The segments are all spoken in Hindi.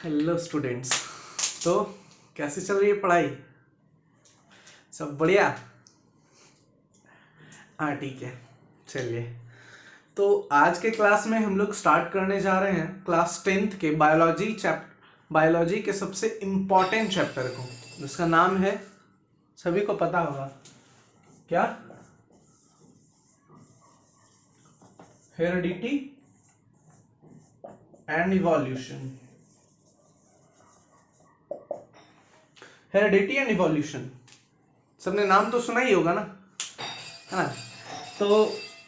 Hello students. तो कैसे चल रही है पढ़ाई? सब बढ़िया? हाँ ठीक है, चलिए। तो आज के क्लास में हम लोग स्टार्ट करने जा रहे हैं क्लास 10th के बायोलॉजी के सबसे इम्पोर्टेंट चैप्टर को, जिसका नाम है, सभी को पता होगा क्या, heredity and evolution. Heredity and evolution, सबने नाम तो सुना ही होगा ना, है ना? तो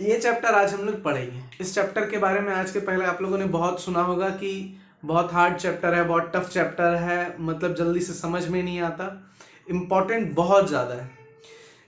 ये चैप्टर आज हम लोग पढ़ेंगे। इस चैप्टर के बारे में आज के पहले आप लोगों ने बहुत सुना होगा कि बहुत हार्ड चैप्टर है, बहुत टफ चैप्टर है, मतलब जल्दी से समझ में नहीं आता, इम्पॉर्टेंट बहुत ज़्यादा है।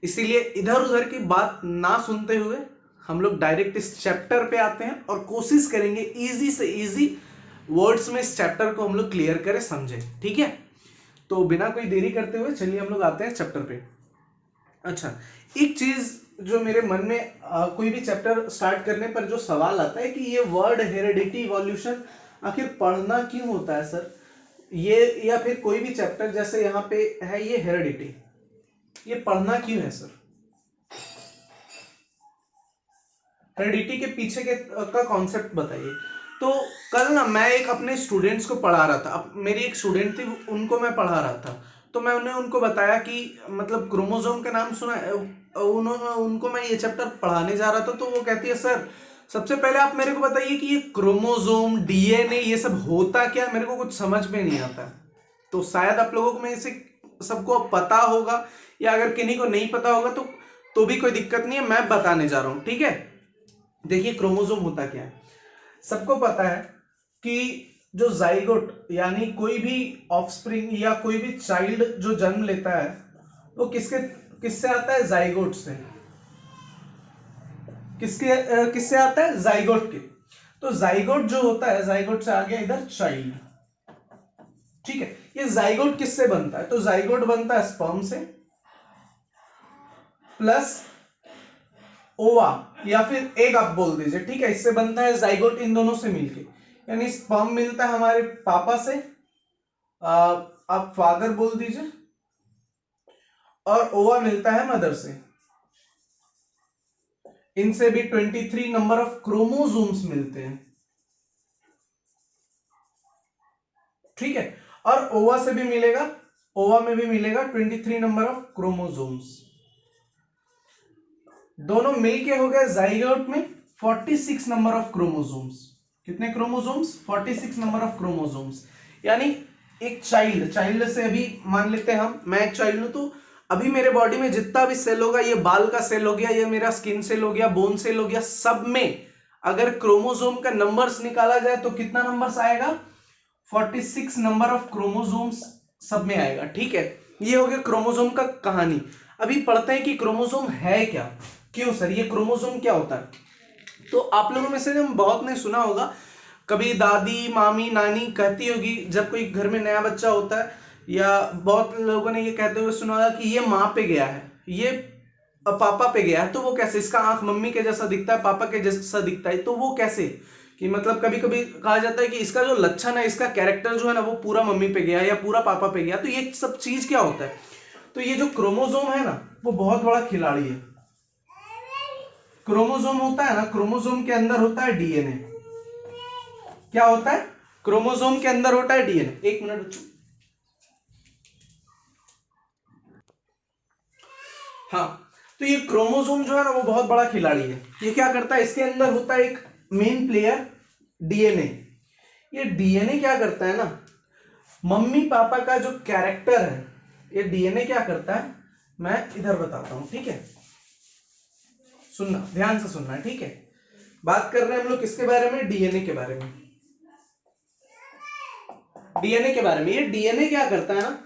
इसीलिए इधर उधर की बात ना सुनते हुए हम लोग डायरेक्ट इस चैप्टर पे आते हैं और कोशिश करेंगे इजी से इजी वर्ड्स में इस चैप्टर को हम लोग क्लियर करें, समझें। ठीक है, तो बिना कोई देरी करते हुए चलिए हम लोग आते हैं चैप्टर पे। अच्छा, एक चीज जो मेरे मन में कोई भी चैप्टर स्टार्ट करने पर जो सवाल आता है कि ये वर्ड हेरिडिटी इवोल्यूशन आखिर पढ़ना क्यों होता है सर, ये या फिर कोई भी चैप्टर जैसे यहाँ पे है ये हेरिडिटी, ये पढ़ना क्यों है सर? हेरिडिटी के पीछे का कॉन्सेप्ट बताइए। तो कल ना मैं एक अपने स्टूडेंट्स को पढ़ा रहा था, अब मेरी एक स्टूडेंट थी, उनको मैं पढ़ा रहा था, तो मैं उनको बताया कि मतलब क्रोमोसोम का नाम सुना है, उनको मैं ये चैप्टर पढ़ाने जा रहा था, तो वो कहती है सर सबसे पहले आप मेरे को बताइए कि ये क्रोमोसोम, डीएनए, ये सब होता क्या, मेरे को कुछ समझ में नहीं आता। तो शायद आप लोगों को में से सबको पता होगा, या अगर किन्हीं को नहीं पता होगा तो भी कोई दिक्कत नहीं है, मैं बताने जा रहा हूं। ठीक है, देखिए क्रोमोसोम होता क्या है। सबको पता है कि जो जाइगोट यानी कोई भी ऑफस्प्रिंग या कोई भी चाइल्ड जो जन्म लेता है वो किससे आता है? जाइगोट से। किससे आता है? जाइगोट के। तो जाइगोट जो होता है, जाइगोट से आ गया इधर चाइल्ड। ठीक है, ये जाइगोट किससे बनता है? तो जाइगोट बनता है स्पर्म से प्लस ओवा या फिर एग आप बोल दीजिए। ठीक है, इससे बनता है जाइगोट, इन दोनों से मिलके, यानी स्पर्म मिलता है हमारे पापा से, आप फादर बोल दीजिए, और ओवा मिलता है मदर से। इनसे भी 23 नंबर ऑफ क्रोमोसोम्स मिलते हैं। ठीक है, और ओवा से भी मिलेगा, ओवा में भी मिलेगा 23 नंबर ऑफ क्रोमोसोम्स। दोनों मिलके हो गए जाइगोट में 46 नंबर ऑफ क्रोमोसोम्स। कितने क्रोमोसोम्स? 46 number of chromosomes. यानी एक चाइल्ड से, अभी मान लेते हैं मैं एक चाइल्ड हूं, तो अभी मेरे बॉडी में जितना भी सेल होगा, ये बाल का सेल हो गया, ये मेरा स्किन सेल हो गया, बोन सेल हो गया, सब में अगर क्रोमोसोम का नंबर्स निकाला जाए तो कितना नंबर्स आएगा? 46 नंबर ऑफ क्रोमोसोम्स सब में आएगा। ठीक है, ये हो गया क्रोमोसोम का कहानी। अभी पढ़ते हैं कि क्रोमोसोम है क्या, क्यों सर ये क्रोमोसोम क्या होता है? तो आप लोगों में से बहुत ने सुना होगा, कभी दादी, मामी, नानी कहती होगी जब कोई घर में नया बच्चा होता है, या बहुत लोगों ने ये कहते हुए सुना होगा कि ये माँ पे गया है, ये पापा पे गया है। तो वो कैसे? इसका आंख मम्मी के जैसा दिखता है, पापा के जैसा दिखता है, तो वो कैसे? कि मतलब कभी कभी कहा जाता है कि इसका जो लक्षण है, इसका कैरेक्टर जो है ना, वो पूरा मम्मी पे गया या पूरा पापा पे गया। तो ये सब चीज क्या होता है? तो ये जो क्रोमोसोम है ना, वो बहुत बड़ा खिलाड़ी है। क्रोमोसोम होता है ना, क्रोमोसोम के अंदर होता है डीएनए। क्या होता है? क्रोमोसोम के अंदर होता है डीएनए। एक मिनट। हाँ, तो ये क्रोमोसोम जो है ना, वो बहुत बड़ा खिलाड़ी है। ये क्या करता है? इसके अंदर होता है एक मेन प्लेयर, डीएनए। ये डीएनए क्या करता है ना, मम्मी पापा का जो कैरेक्टर है, ये डीएनए क्या करता है, मैं इधर बताता हूं। ठीक है, सुनना, ध्यान से सुनना। ठीक है, बात कर रहे हैं हम लोग किसके बारे में? डीएनए के बारे में। डीएनए के बारे में, ये डीएनए क्या करता है ना,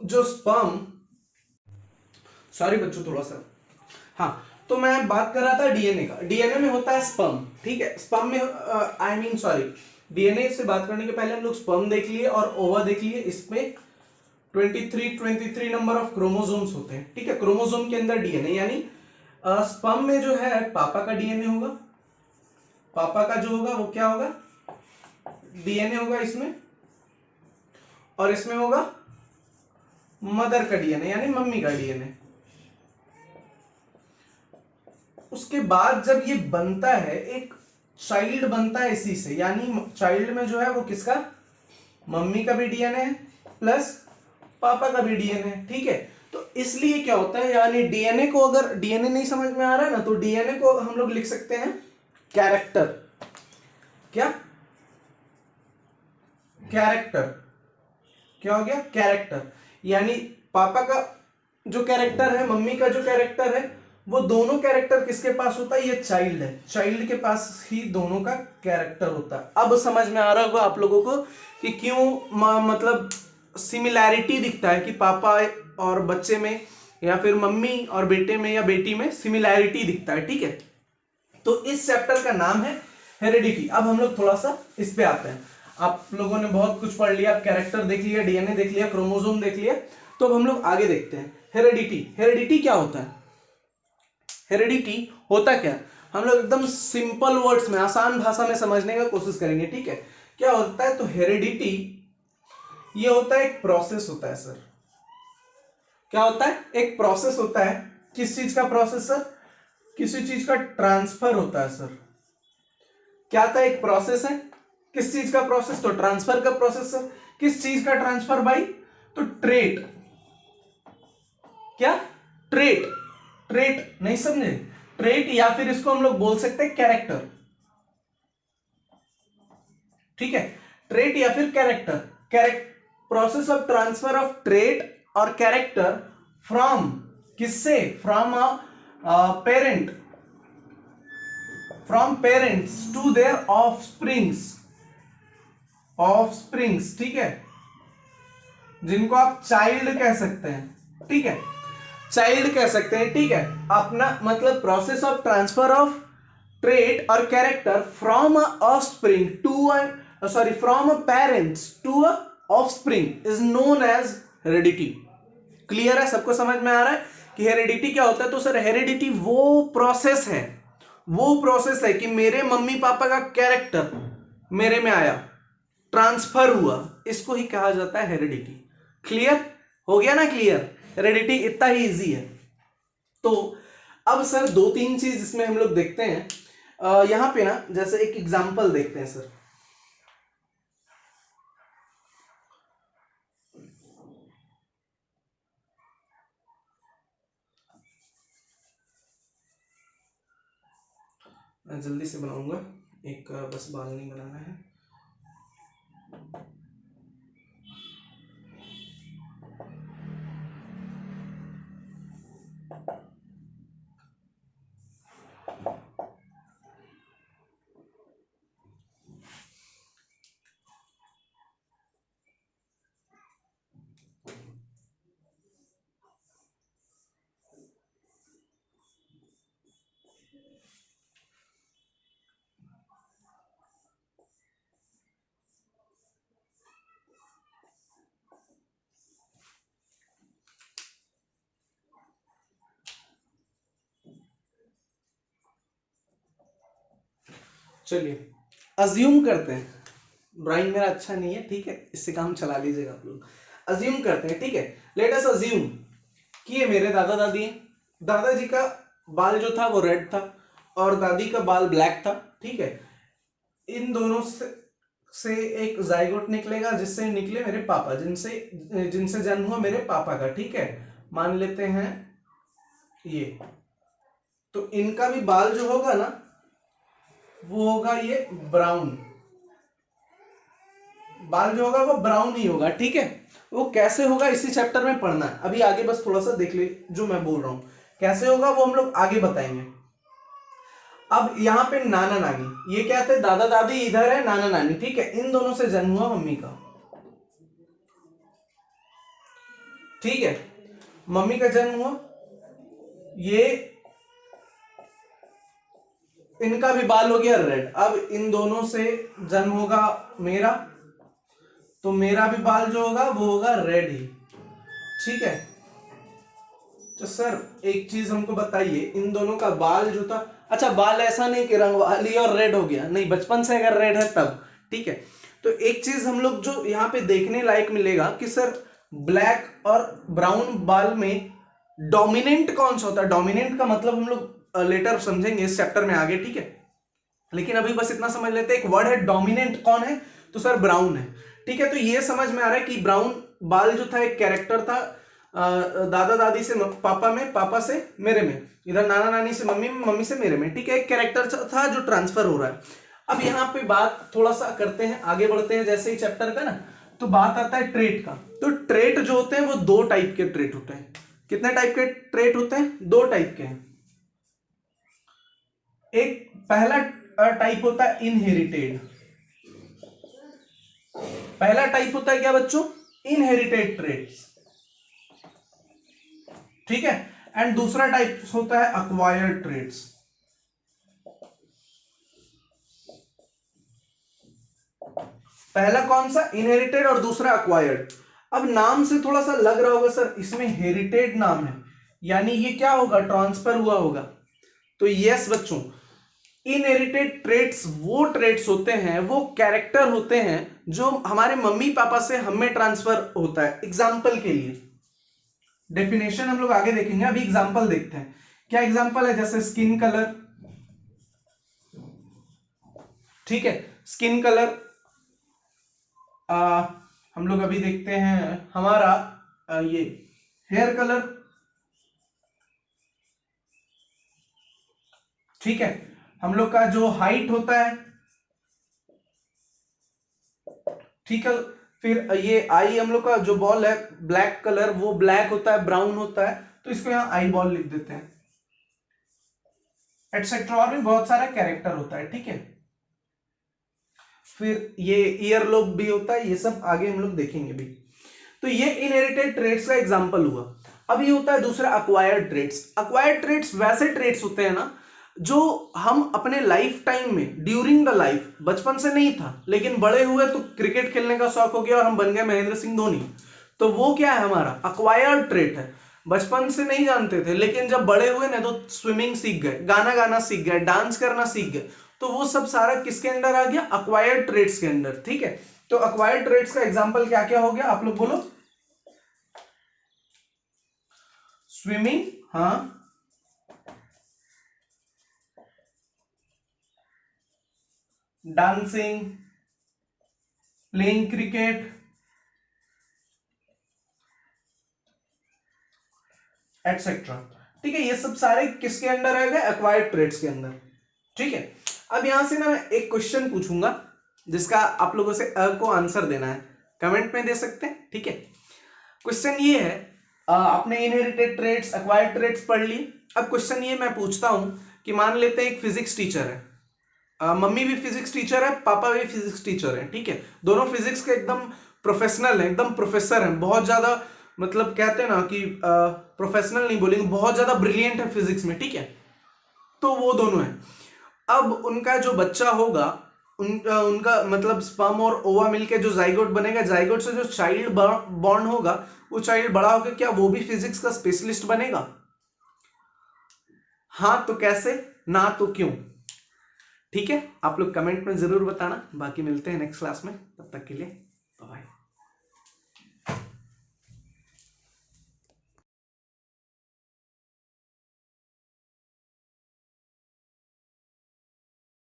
जो स्पर्म, सॉरी बच्चों थोड़ा सा, हाँ, तो मैं बात कर रहा था डीएनए का। डीएनए में होता है स्पर्म। ठीक है, स्पर्म में आई मीन सॉरी, डीएनए से बात करने के पहले हम लोग स्पर्म देख लिए और ओवा देख लिए। इसमें 23 नंबर ऑफ क्रोमोसोम्स होते हैं। ठीक है, क्रोमोसोम के अंदर डीएनए, यानी स्पर्म में जो है पापा का डीएनए होगा, पापा का जो होगा वो क्या होगा? डीएनए होगा इसमें, और इसमें होगा मदर का डीएनए यानी मम्मी का डीएनए। उसके बाद जब ये बनता है, एक चाइल्ड बनता है इसी से, यानी चाइल्ड में जो है वो किसका, मम्मी का भी डीएनए है प्लस पापा का भी डीएनए है, ठीक है। तो इसलिए क्या होता है, यानी डीएनए को, अगर डीएनए नहीं समझ में आ रहा है ना, तो डीएनए को हम लोग लिख सकते हैं कैरेक्टर। क्या, कैरेक्टर, क्या हो गया, कैरेक्टर। यानी पापा का जो कैरेक्टर है, मम्मी का जो कैरेक्टर है, वो दोनों कैरेक्टर किसके पास होता है, ये चाइल्ड है, चाइल्ड के पास ही दोनों का कैरेक्टर होता है। अब समझ में आ रहा होगा आप लोगों को कि क्यों मतलब सिमिलैरिटी दिखता है कि पापा और बच्चे में, या फिर मम्मी और बेटे में या बेटी में सिमिलैरिटी दिखता है, ठीक है। तो इस चैप्टर का नाम है हेरिडिटी। अब हम लोग थोड़ा सा इस पे आते हैं। आप लोगों ने बहुत कुछ पढ़ लिया, कैरेक्टर देख लिया, डीएनए देख लिया, क्रोमोसोम देख लिया, तो अब हम लोग आगे देखते हैं हेरिडिटी। हेरिडिटी क्या होता है, हेरिडिटी होता क्या, हम लोग एकदम सिंपल वर्ड्स में, आसान भाषा में समझने का कोशिश करेंगे, ठीक है। क्या होता है, तो हेरिडिटी ये होता है, एक प्रोसेस होता है सर। क्या होता है, एक प्रोसेस होता है। किस चीज का प्रोसेस सर, किसी चीज का ट्रांसफर होता है सर। क्या था, एक प्रोसेस है, किस चीज का प्रोसेस, तो ट्रांसफर का प्रोसेस सर। किस चीज का ट्रांसफर भाई, तो ट्रेट। क्या, ट्रेट, ट्रेट नहीं समझे, ट्रेट, या फिर इसको हम लोग बोल सकते हैं कैरेक्टर, ठीक है। ट्रेट या फिर character, process of transfer of trait और कैरेक्टर फ्रॉम, किससे, from parent, from parents to their offsprings, offsprings, ठीक है, जिनको आप चाइल्ड कह सकते हैं, ठीक है, चाइल्ड कह सकते हैं, ठीक है। अपना मतलब process of transfer of trait और character from a offspring to a sorry from a parents to a offspring is known as heredity. Clear है, सबको समझ में आ रहा है कि हेरिडिटी क्या होता है। तो सर हेरिडिटी वो प्रोसेस है, वो प्रोसेस है कि मेरे मम्मी पापा का कैरेक्टर मेरे में आया, ट्रांसफर हुआ, इसको ही कहा जाता है हेरिडिटी। क्लियर हो गया ना, क्लियर, हेरिडिटी इतना ही इजी है। तो अब सर दो तीन चीज इसमें हम लोग देखते हैं, यहां पे ना, जैसे एक एग्जांपल देखते हैं सर। मैं जल्दी से बनाऊंगा, एक बस बाल नहीं बनाना है। चलिए अज्यूम करते हैं, ड्राइंग मेरा अच्छा नहीं है, ठीक है, इससे काम चला लीजिएगा आप लोग। अज्यूम करते हैं, ठीक है, लेट अस अज्यूम कि ये मेरे दादा दादी हैं। दादाजी का बाल जो था वो रेड था और दादी का बाल ब्लैक था, ठीक है। इन दोनों से एक जाइगोट निकलेगा, जिससे निकले मेरे पापा, जिनसे जन्म हुआ मेरे पापा का, ठीक है। मान लेते हैं ये, तो इनका भी बाल जो होगा ना, वो होगा ये ब्राउन, बाल जो होगा वो ब्राउन ही होगा, ठीक है। वो कैसे होगा इसी चैप्टर में पढ़ना है, अभी आगे बस थोड़ा सा देख ले जो मैं बोल रहा हूं कैसे होगा, वो हम लोग आगे बताएंगे। अब यहाँ पे नाना नानी, ये क्या थे, दादा दादी इधर है, नाना नानी, ठीक है, इन दोनों से जन्म हुआ मम्मी का, ठीक है। मम्मी का जन्म हुआ, ये इनका भी बाल हो गया रेड। अब इन दोनों से जन्म होगा मेरा, तो मेरा भी बाल जो होगा वो होगा रेड ही, ठीक है। तो सर एक चीज हमको बताइए, इन दोनों का बाल जो था, अच्छा बाल ऐसा नहीं कि रंग वाली और रेड हो गया, नहीं, बचपन से अगर रेड है तब, ठीक है। तो एक चीज हम लोग जो यहाँ पे देखने लायक मिलेगा कि सर ब्लैक और ब्राउन बाल में डोमिनेंट कौन सा होता है। डोमिनेंट का मतलब हम लोग लेटर समझेंगे इस चैप्टर में आगे, ठीक है, लेकिन अभी बस इतना समझ लेते हैं, एक वर्ड है डोमिनेंट, कौन है, तो सर ब्राउन है, ठीक है। तो ये समझ में आ रहा है कि ब्राउन बाल जो था एक कैरेक्टर था, दादा दादी से पापा में, पापा से मेरे में, इधर नाना नानी से मम्मी में, मम्मी से मेरे में, ठीक है, एक कैरेक्टर था जो ट्रांसफर हो रहा है। अब यहाँ पे बात थोड़ा सा करते हैं, आगे बढ़ते हैं जैसे ही चैप्टर का ना, तो बात आता है ट्रेट का। तो ट्रेट जो होते हैं वो दो टाइप के ट्रेट होते हैं। कितने टाइप के ट्रेट होते हैं? दो टाइप के हैं। एक पहला टाइप होता है इनहेरिटेड। पहला टाइप होता है क्या बच्चों? इनहेरिटेड ट्रेट्स, ठीक है। एंड दूसरा टाइप होता है अक्वायर्ड ट्रेट्स। पहला कौन सा? इनहेरिटेड, और दूसरा अक्वायर्ड। अब नाम से थोड़ा सा लग रहा होगा सर इसमें हेरिटेड नाम है, यानी ये क्या होगा? ट्रांसफर हुआ होगा। तो यस बच्चों, इनहेरिटेड ट्रेट्स वो ट्रेट्स होते हैं, वो कैरेक्टर होते हैं जो हमारे मम्मी पापा से हमें ट्रांसफर होता है। एग्जाम्पल के लिए डेफिनेशन हम लोग आगे देखेंगे, अभी एग्जाम्पल देखते हैं। क्या एग्जाम्पल है? जैसे स्किन कलर, ठीक है, स्किन कलर। हम लोग अभी देखते हैं हमारा ये हेयर कलर, ठीक है। हम लोग का जो हाइट होता है, ठीक है। फिर ये आई, हम लोग का जो बॉल है ब्लैक कलर, वो ब्लैक होता है, ब्राउन होता है, तो इसको यहां आई बॉल लिख देते हैं, एटसेट्रा। और भी बहुत सारा कैरेक्टर होता है, ठीक है। फिर ये ईयर लोब भी होता है, ये सब आगे हम लोग देखेंगे भी। तो ये इनहेरिटेड ट्रेट्स का एग्जांपल हुआ। अब ये होता है दूसरा अक्वायर्ड ट्रेट्स। अक्वायर्ड ट्रेट्स वैसे ट्रेट्स होते हैं ना जो हम अपने लाइफ टाइम में, ड्यूरिंग द लाइफ, बचपन से नहीं था लेकिन बड़े हुए तो क्रिकेट खेलने का शौक हो गया और हम बन गए महेंद्र सिंह धोनी, तो वो क्या है? हमारा अक्वायर्ड ट्रेट है। बचपन से नहीं जानते थे लेकिन जब बड़े हुए ना तो स्विमिंग सीख गए, गाना गाना सीख गए, डांस करना सीख गए, तो वो सब सारा किसके अंडर आ गया? अक्वायर्ड ट्रेट्स के अंदर, ठीक है। तो अक्वायर्ड ट्रेट्स का एग्जांपल क्या क्या हो गया? आप लोग बोलो। स्विमिंग, हाँ, डांसिंग, प्लेइंग क्रिकेट, एटसेट्रा, ठीक है। ये सब सारे किसके अंडर आ गए? एक्वायर्ड ट्रेट्स के अंदर, ठीक है। अब यहां से ना मैं एक क्वेश्चन पूछूंगा जिसका आप लोगों से को आंसर देना है, कमेंट में दे सकते हैं, ठीक है। क्वेश्चन ये है, आपने इनहेरिटेड ट्रेट्स, एक्वायर्ड ट्रेट्स पढ़ लिए। अब क्वेश्चन ये मैं पूछता हूं कि मान लेते हैं एक फिजिक्स टीचर है, मम्मी भी फिजिक्स टीचर है, पापा भी फिजिक्स टीचर है, ठीक है। दोनों फिजिक्स के एकदम प्रोफेशनल है, एकदम प्रोफेसर है, बहुत ज्यादा, मतलब कहते हैं ना कि प्रोफेशनल नहीं बोलेंगे, बहुत ज्यादा ब्रिलियंट है फिजिक्स में, ठीक है। तो वो दोनों है। अब उनका जो बच्चा होगा, उनका मतलब स्पर्म और ओवा मिलके जो जाइगोट बनेगा, जाइगोट से जो चाइल्ड बॉर्न होगा, वो चाइल्ड बड़ा होकर क्या वो भी फिजिक्स का स्पेशलिस्ट बनेगा? हाँ तो कैसे, ना तो क्यों? ठीक है, आप लोग कमेंट में जरूर बताना। बाकी मिलते हैं नेक्स्ट क्लास में, तब तक के लिए बाय।